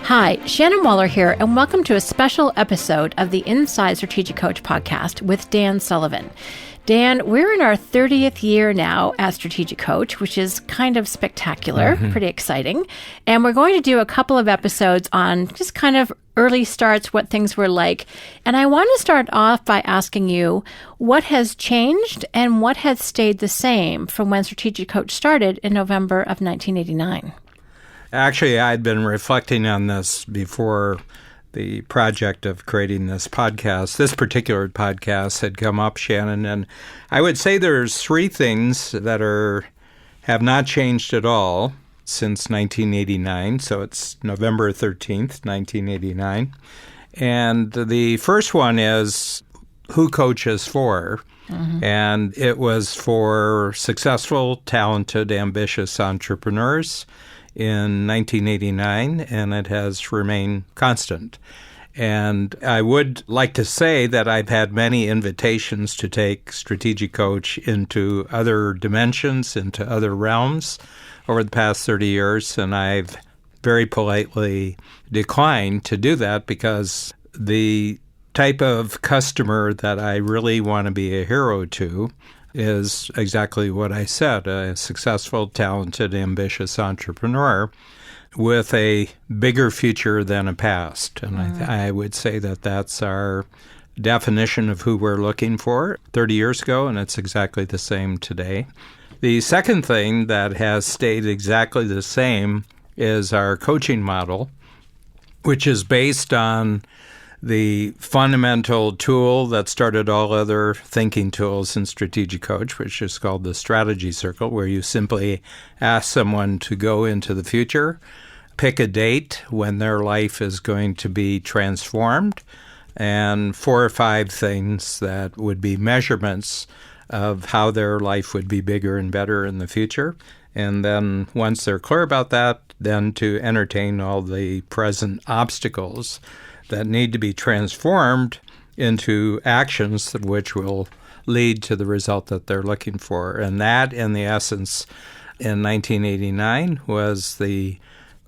Hi, Shannon Waller here, and welcome to a special episode of the Inside Strategic Coach podcast with Dan Sullivan. Dan, we're in our 30th year now as Strategic Coach, which is kind of spectacular, pretty exciting. And we're going to do a couple of episodes on just kind of early starts, what things were like. And I want to start off by asking you what has changed and what has stayed the same from when Strategic Coach started in November of 1989. Actually, I'd been reflecting on this before the project of creating this podcast. This particular podcast had come up, Shannon, and I would say there's three things that have not changed at all since 1989. So it's November 13th, 1989. And the first one is who Coach is for. And it was for successful, talented, ambitious entrepreneurs in 1989, and it has remained constant. And I would like to say that I've had many invitations to take Strategic Coach into other dimensions, into other realms over the past 30 years, and I've very politely declined to do that because the type of customer that I really want to be a hero to is exactly what I said, a successful, talented, ambitious entrepreneur with a bigger future than a past. And I would say that that's our definition of who we're looking for 30 years ago, and it's exactly the same today. The second thing that has stayed exactly the same is our coaching model, which is based on the fundamental tool that started all other thinking tools in Strategic Coach, which is called the strategy circle, where you simply ask someone to go into the future, pick a date when their life is going to be transformed, and 4 or 5 things that would be measurements of how their life would be bigger and better in the future. And then once they're clear about that, then to entertain all the present obstacles that need to be transformed into actions which will lead to the result that they're looking for. And that, in the essence, in 1989 was the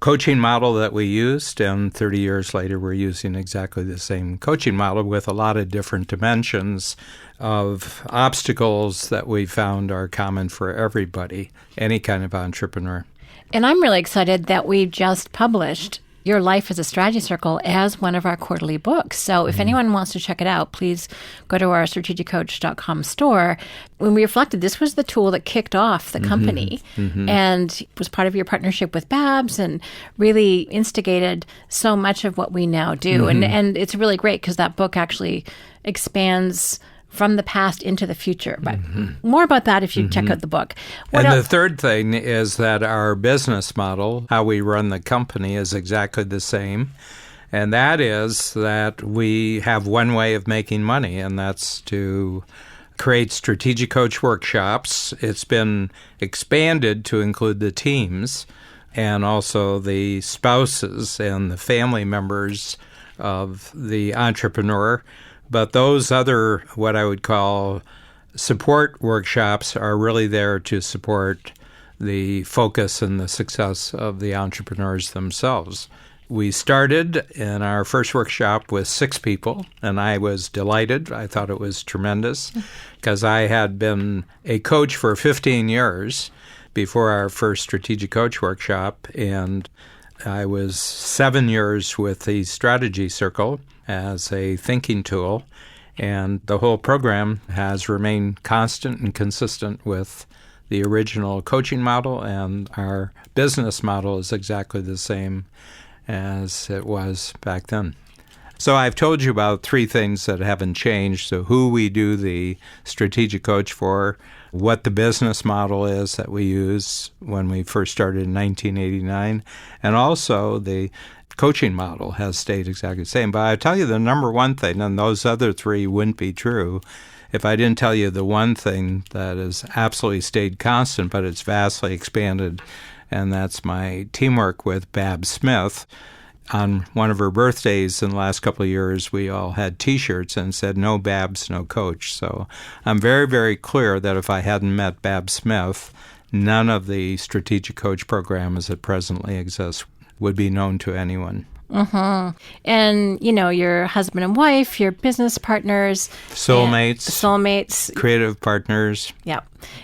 coaching model that we used, and 30 years later we're using exactly the same coaching model with a lot of different dimensions of obstacles that we found are common for everybody, any kind of entrepreneur. And I'm really excited that we just published Your Life as a Strategy Circle as one of our quarterly books. So if anyone wants to check it out, please go to our strategiccoach.com store. When we reflected, this was the tool that kicked off the company and was part of your partnership with Babs and really instigated so much of what we now do. And it's really great because that book actually expands from the past into the future. But more about that if you check out the book. The third thing is that our business model, how we run the company, is exactly the same. And that is that we have one way of making money, and that's to create Strategic Coach workshops. It's been expanded to include the teams and also the spouses and the family members of the entrepreneur. But those other, what I would call support workshops, are really there to support the focus and the success of the entrepreneurs themselves. We started in our first workshop with 6 people, and I was delighted. I thought it was tremendous because I had been a coach for 15 years before our first Strategic Coach workshop, and I was 7 years with the Strategy Circle as a thinking tool, and the whole program has remained constant and consistent with the original coaching model, and our business model is exactly the same as it was back then. So I've told you about 3 things that haven't changed. So who we do the Strategic Coach for, what the business model is that we use when we first started in 1989, and also the coaching model has stayed exactly the same. But I tell you the number one thing, and those other 3 wouldn't be true if I didn't tell you the one thing that has absolutely stayed constant, but it's vastly expanded, and that's my teamwork with Babs Smith. On one of her birthdays in the last couple of years, we all had T-shirts and said, "No Babs, no Coach." So I'm very, very clear that if I hadn't met Babs Smith, none of the Strategic Coach program as it presently exists would be known to anyone. And, your husband and wife, your business partners. Soulmates. Creative partners. Yeah.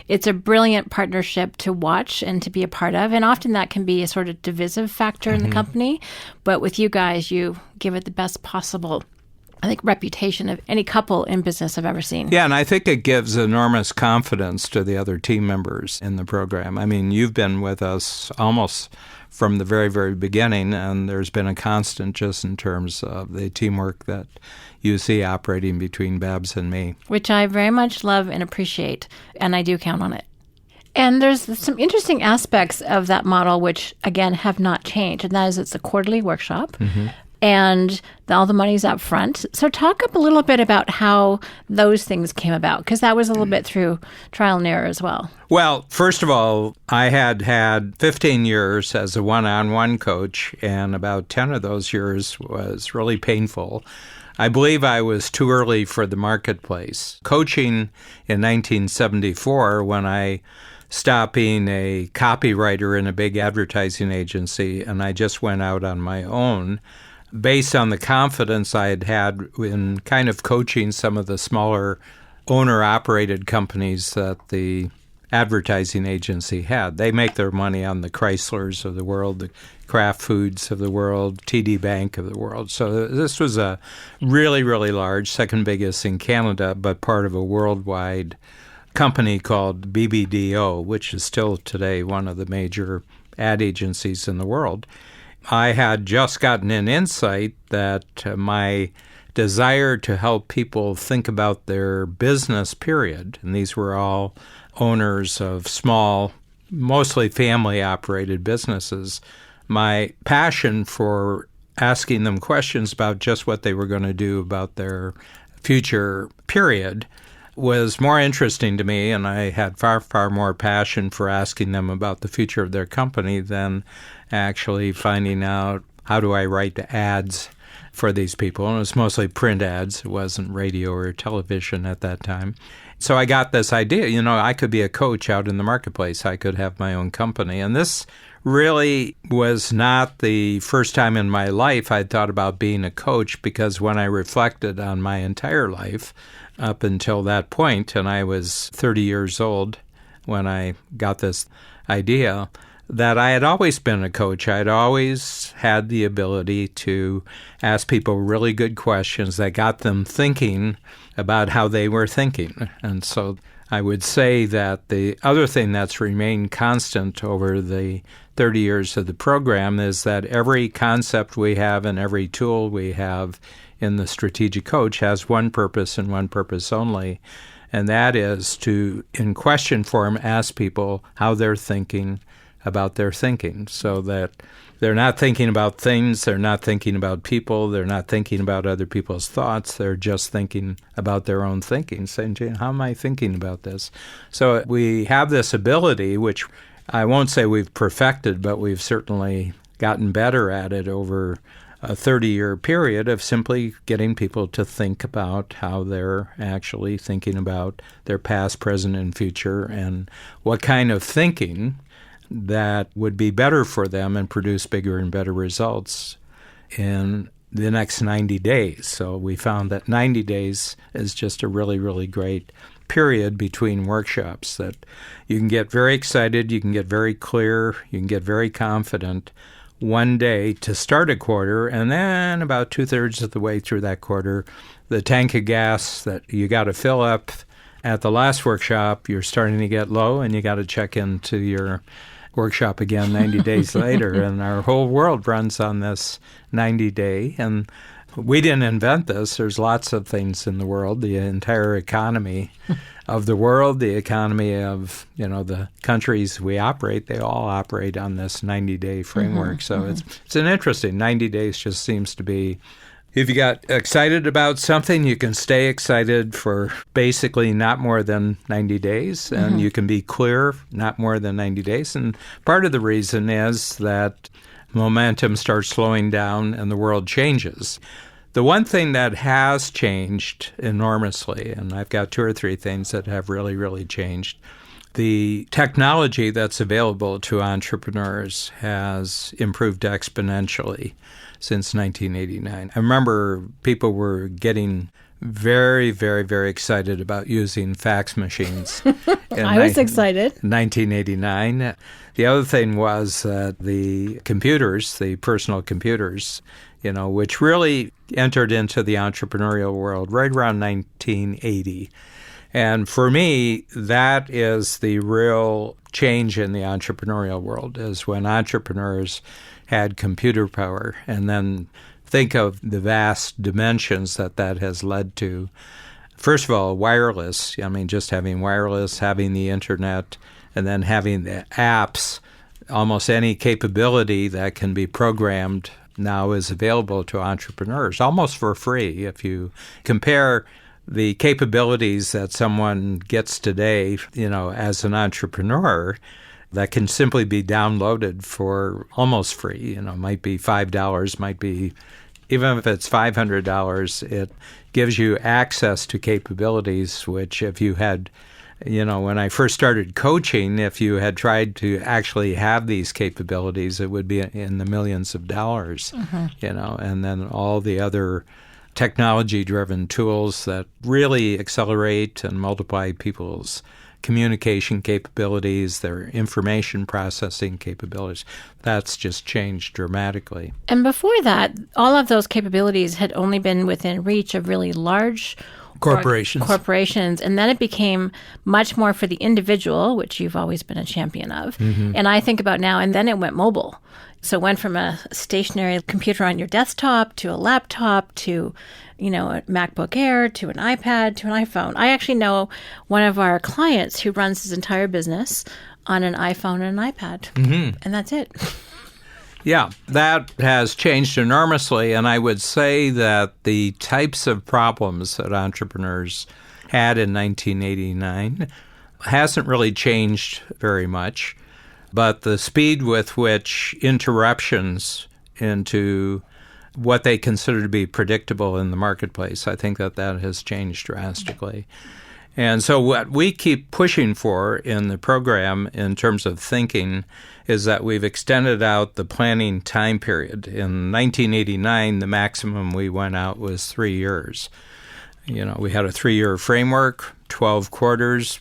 It's a brilliant partnership to watch and to be a part of. And often that can be a sort of divisive factor in the company. But with you guys, you give it the best possible, I think, reputation of any couple in business I've ever seen. Yeah, and I think it gives enormous confidence to the other team members in the program. I mean, you've been with us almost from the very, very beginning, and there's been a constant just in terms of the teamwork that you see operating between Babs and me. Which I very much love and appreciate, and I do count on it. And there's some interesting aspects of that model which, again, have not changed, and that is it's a quarterly workshop. And all the money's up front. So talk up a little bit about how those things came about, because that was a little bit through trial and error as well. Well, first of all, I had 15 years as a one-on-one coach, and about 10 of those years was really painful. I believe I was too early for the marketplace. Coaching in 1974, when I stopped being a copywriter in a big advertising agency, and I just went out on my own, based on the confidence I had in kind of coaching some of the smaller owner-operated companies that the advertising agency had. They make their money on the Chryslers of the world, the Kraft Foods of the world, TD Bank of the world. So this was a really, really large, second biggest in Canada, but part of a worldwide company called BBDO, which is still today one of the major ad agencies in the world. I had just gotten an insight that my desire to help people think about their business period, and these were all owners of small, mostly family-operated businesses, my passion for asking them questions about just what they were going to do about their future period was more interesting to me, and I had far, far more passion for asking them about the future of their company than actually finding out how do I write the ads for these people. And it was mostly print ads. It wasn't radio or television at that time. So I got this idea, I could be a coach out in the marketplace. I could have my own company. And this really was not the first time in my life I'd thought about being a coach, because when I reflected on my entire life up until that point, and I was 30 years old when I got this idea, that I had always been a coach. I'd always had the ability to ask people really good questions that got them thinking about how they were thinking. And so I would say that the other thing that's remained constant over the 30 years of the program is that every concept we have and every tool we have in the Strategic Coach has one purpose and one purpose only, and that is to, in question form, ask people how they're thinking about their thinking, so that they're not thinking about things, they're not thinking about people, they're not thinking about other people's thoughts, they're just thinking about their own thinking, saying, how am I thinking about this? So we have this ability, which I won't say we've perfected, but we've certainly gotten better at it over a 30-year period of simply getting people to think about how they're actually thinking about their past, present, and future, and what kind of thinking that would be better for them and produce bigger and better results in the next 90 days. So we found that 90 days is just a really, really great period between workshops, that you can get very excited, you can get very clear, you can get very confident one day to start a quarter, and then about 2/3 of the way through that quarter, the tank of gas that you got to fill up at the last workshop, you're starting to get low, and you got to check into your workshop again 90 days later. And our whole world runs on this 90-day. And we didn't invent this. There's lots of things in the world. The entire economy of the world, the economy of, the countries we operate, they all operate on this 90-day framework. So it's an interesting 90 days just seems to be, if you got excited about something, you can stay excited for basically not more than 90 days, and you can be clear not more than 90 days. And part of the reason is that momentum starts slowing down and the world changes. The one thing that has changed enormously, and I've got 2 or 3 things that have really, really changed. the technology that's available to entrepreneurs has improved exponentially since 1989. I remember people were getting very, very, very excited about using fax machines. I was excited. 1989. The other thing was that the computers, the personal computers, which really entered into the entrepreneurial world right around 1980. And for me, that is the real change in the entrepreneurial world, is when entrepreneurs had computer power. And then think of the vast dimensions that has led to. First of all, wireless. Just having wireless, having the internet, and then having the apps. Almost any capability that can be programmed now is available to entrepreneurs, almost for free. If you compare the capabilities that someone gets today, as an entrepreneur, that can simply be downloaded for almost free. It might be $5, might be, even if it's $500, it gives you access to capabilities, which if you had, when I first started coaching, if you had tried to actually have these capabilities, it would be in the millions of dollars, and then all the other technology-driven tools that really accelerate and multiply people's communication capabilities, their information processing capabilities. That's just changed dramatically. And before that, all of those capabilities had only been within reach of really large corporations. And then it became much more for the individual, which you've always been a champion of. And I think about now, and then it went mobile. So it went from a stationary computer on your desktop to a laptop to, a MacBook Air to an iPad to an iPhone. I actually know one of our clients who runs his entire business on an iPhone and an iPad. And that's it. Yeah, that has changed enormously. And I would say that the types of problems that entrepreneurs had in 1989 hasn't really changed very much. But the speed with which interruptions into what they consider to be predictable in the marketplace, I think that has changed drastically. And so what we keep pushing for in the program in terms of thinking is that we've extended out the planning time period. In 1989, the maximum we went out was 3 years. We had a 3-year framework, 12 quarters.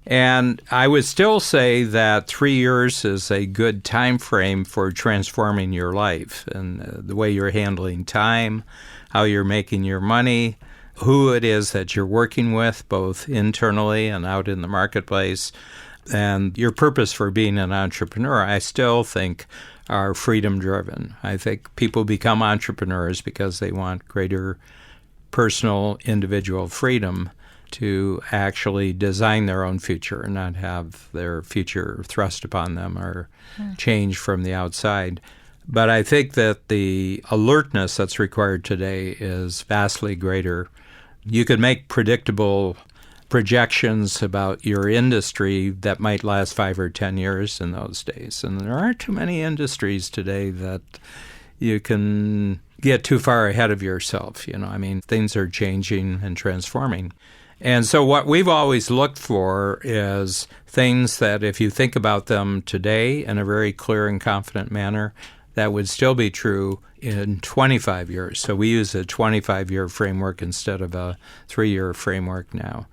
And I would still say that 3 years is a good time frame for transforming your life and the way you're handling time, how you're making your money, who it is that you're working with, both internally and out in the marketplace, and your purpose for being an entrepreneur. I still think are freedom-driven. I think people become entrepreneurs because they want greater personal, individual freedom to actually design their own future and not have their future thrust upon them or change from the outside. But I think that the alertness that's required today is vastly greater. You could make predictable projections about your industry that might last 5 or 10 years in those days. And there aren't too many industries today that you can get too far ahead of yourself. Things are changing and transforming. And so what we've always looked for is things that if you think about them today in a very clear and confident manner, that would still be true in 25 years. So we use a 25-year framework instead of a 3-year framework now.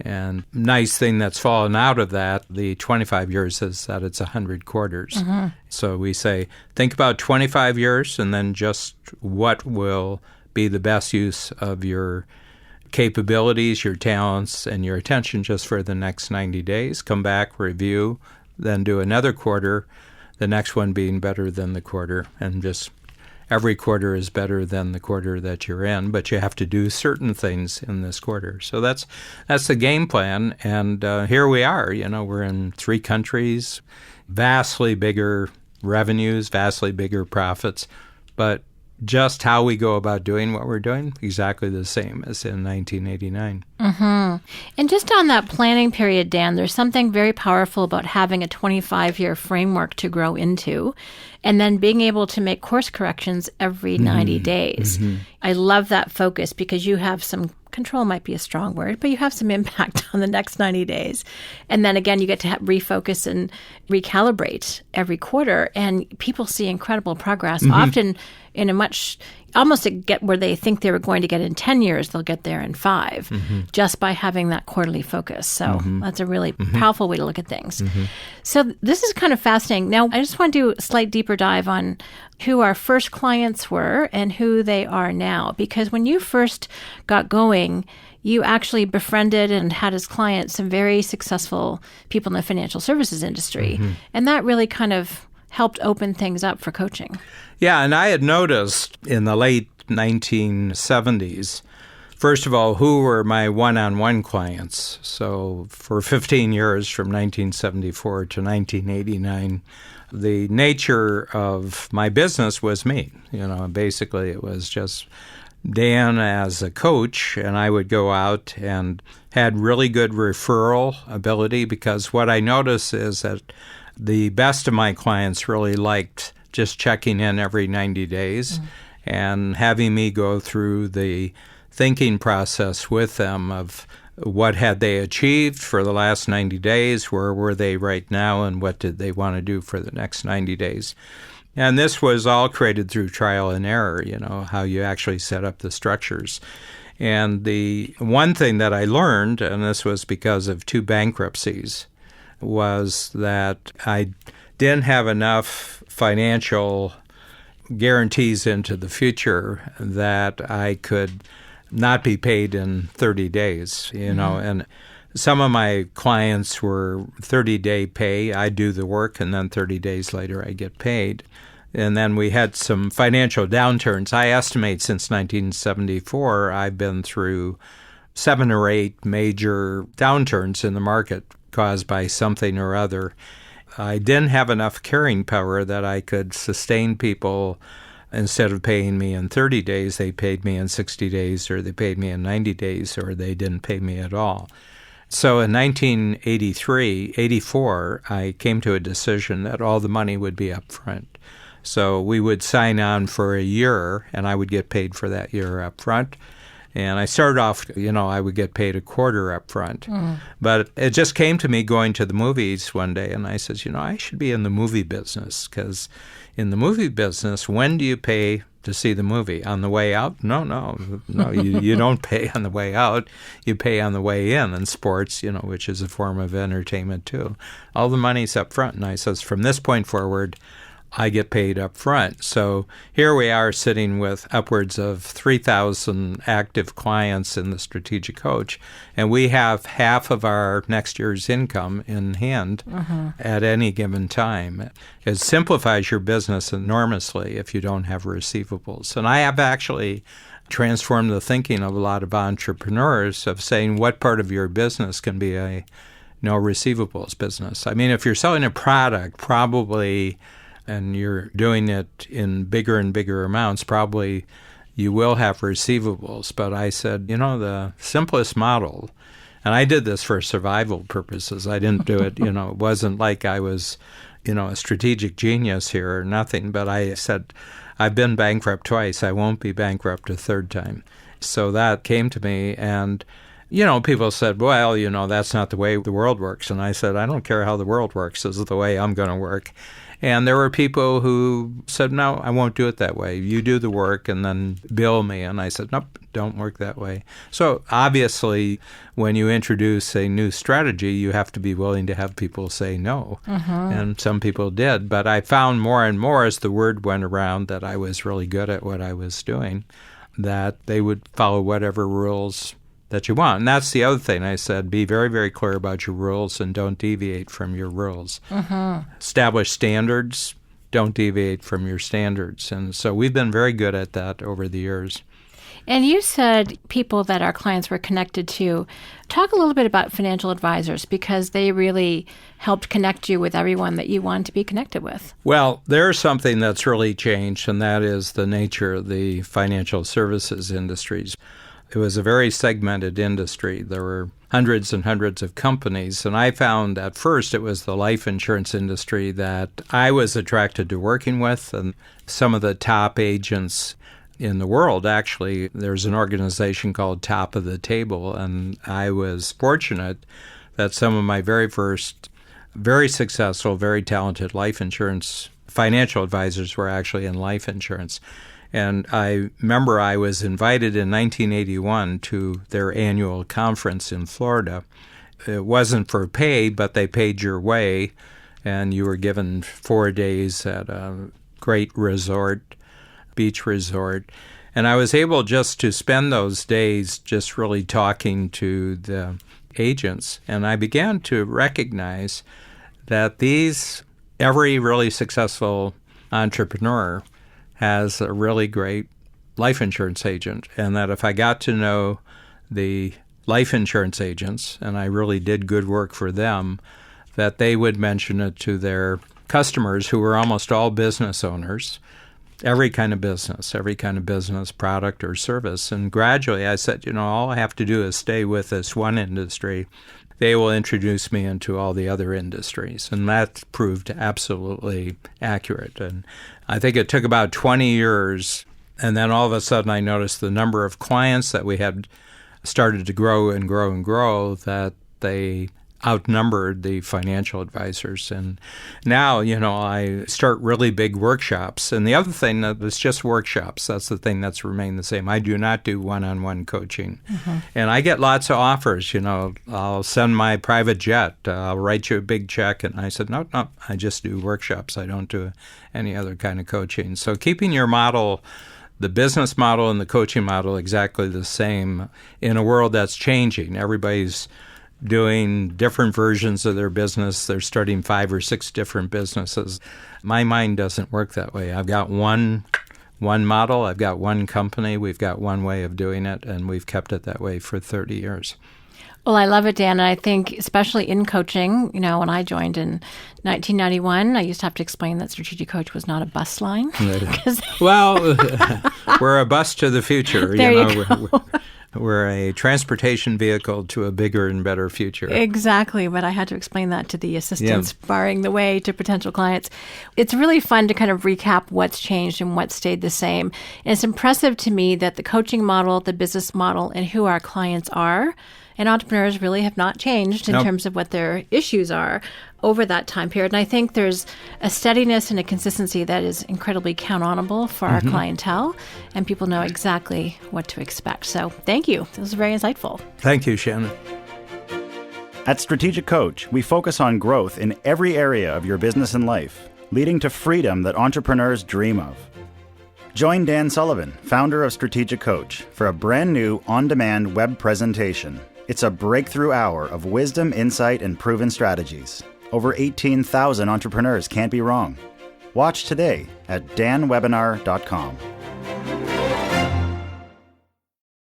And nice thing that's fallen out of that, the 25 years, is that it's 100 quarters. So we say, think about 25 years and then just what will be the best use of your capabilities, your talents, and your attention just for the next 90 days. Come back, review, then do another quarter, the next one being better than the quarter. And just every quarter is better than the quarter that you're in, but you have to do certain things in this quarter. So that's the game plan. And here we are. We're in 3 countries, vastly bigger revenues, vastly bigger profits, but just how we go about doing what we're doing, exactly the same as in 1989. And just on that planning period, Dan, there's something very powerful about having a 25-year framework to grow into and then being able to make course corrections every 90 days. I love that focus because you have some control might be a strong word, but you have some impact on the next 90 days. And then again, you get to refocus and recalibrate every quarter, and people see incredible progress, often in a much, almost to get where they think they were going to get in 10 years, they'll get there in 5, just by having that quarterly focus. So that's a really powerful way to look at things. So this is kind of fascinating. Now, I just want to do a slight deeper dive on who our first clients were and who they are now. Because when you first got going, you actually befriended and had as clients some very successful people in the financial services industry. And that really kind of helped open things up for coaching. Yeah, and I had noticed in the late 1970s, first of all, who were my one-on-one clients. So for 15 years, from 1974 to 1989, the nature of my business was me. Basically it was just Dan as a coach, and I would go out and had really good referral ability, because what I noticed is that the best of my clients really liked just checking in every 90 days and having me go through the thinking process with them of what had they achieved for the last 90 days, where were they right now, and what did they want to do for the next 90 days. And this was all created through trial and error, how you actually set up the structures. And the one thing that I learned, and this was because of 2 bankruptcies, was that I didn't have enough financial guarantees into the future that I could not be paid in 30 days, and some of my clients were 30-day pay. I do the work, and then 30 days later I get paid. And then we had some financial downturns. I estimate since 1974, I've been through 7 or 8 major downturns in the market caused by something or other. I didn't have enough carrying power that I could sustain people. Instead of paying me in 30 days, they paid me in 60 days, or they paid me in 90 days, or they didn't pay me at all. So in 1984, I came to a decision that all the money would be up front. So we would sign on for a year, and I would get paid for that year up front. And I started off, I would get paid a quarter up front. But it just came to me going to the movies one day, and I said, I should be in the movie business, because in the movie business, when do you pay to see the movie? On the way out? No, you don't pay on the way out. You pay on the way in. And sports, which is a form of entertainment too. All the money's up front. And I says, from this point forward, I get paid up front. So here we are sitting with upwards of 3,000 active clients in the Strategic Coach, and we have half of our next year's income in hand at any given time. It simplifies your business enormously if you don't have receivables. And I have actually transformed the thinking of a lot of entrepreneurs of saying what part of your business can be a no receivables business. I mean, if you're selling a product, probably, and you're doing it in bigger and bigger amounts, probably you will have receivables. But I said, the simplest model, and I did this for survival purposes. I didn't do it, it wasn't like I was, a strategic genius here or nothing. But I said, I've been bankrupt twice. I won't be bankrupt a third time. So that came to me, and people said, well, that's not the way the world works. And I said, I don't care how the world works. This is the way I'm going to work. And there were people who said, no, I won't do it that way. You do the work and then bill me. And I said, nope, don't work that way. So obviously, when you introduce a new strategy, you have to be willing to have people say no. And some people did. But I found more and more as the word went around that I was really good at what I was doing, that they would follow whatever rules that you want. And that's the other thing I said, be very, very clear about your rules and don't deviate from your rules. Establish standards, don't deviate from your standards. And so we've been very good at that over the years. And you said people that our clients were connected to. Talk a little bit about financial advisors, because they really helped connect you with everyone that you want to be connected with. Well, there's something that's really changed, and that is the nature of the financial services industries. It was a very segmented industry. There were hundreds and hundreds of companies, and I found at first it was the life insurance industry that I was attracted to working with, and some of the top agents in the world, actually. There's an organization called Top of the Table, and I was fortunate that some of my very first, very successful, very talented life insurance financial advisors were actually in life insurance. And I remember I was invited in 1981 to their annual conference in Florida. It wasn't for pay, but they paid your way, and you were given 4 days at a great resort, beach resort. And I was able just to spend those days just really talking to the agents. And I began to recognize that every really successful entrepreneur has a really great life insurance agent, and that if I got to know the life insurance agents, and I really did good work for them, that they would mention it to their customers, who were almost all business owners, every kind of business, product or service. And gradually I said, all I have to do is stay with this one industry. They will introduce me into all the other industries. And that proved absolutely accurate. And I think it took about 20 years. And then all of a sudden I noticed the number of clients that we had started to grow and grow and grow, that they outnumbered the financial advisors. And now, I start really big workshops. And the other thing that it's just workshops. That's the thing that's remained the same. I do not do one-on-one coaching. Mm-hmm. And I get lots of offers. I'll send my private jet. I'll write you a big check. And I said, no, I just do workshops. I don't do any other kind of coaching. So keeping your model, the business model and the coaching model, exactly the same in a world that's changing. Everybody's doing different versions of their business. They're starting 5 or 6 different businesses. My mind doesn't work that way. I've got one model. I've got one company. We've got one way of doing it, and we've kept it that way for 30 years. Well, I love it, Dan. And I think especially in coaching, when I joined in 1991, I used to have to explain that Strategic Coach was not a bus line. Well, we're a bus to the future. There you go. We're a transportation vehicle to a bigger and better future. Exactly, but I had to explain that to the assistants barring the way to potential clients. It's really fun to kind of recap what's changed and what stayed the same. And it's impressive to me that the coaching model, the business model, and who our clients are and entrepreneurs really have not changed in terms of what their issues are over that time period. And I think there's a steadiness and a consistency that is incredibly count-onable for our clientele, and people know exactly what to expect. So thank you. This was very insightful. Thank you, Shannon. At Strategic Coach, we focus on growth in every area of your business and life, leading to freedom that entrepreneurs dream of. Join Dan Sullivan, founder of Strategic Coach, for a brand new on-demand web presentation. It's a breakthrough hour of wisdom, insight, and proven strategies. Over 18,000 entrepreneurs can't be wrong. Watch today at danwebinar.com.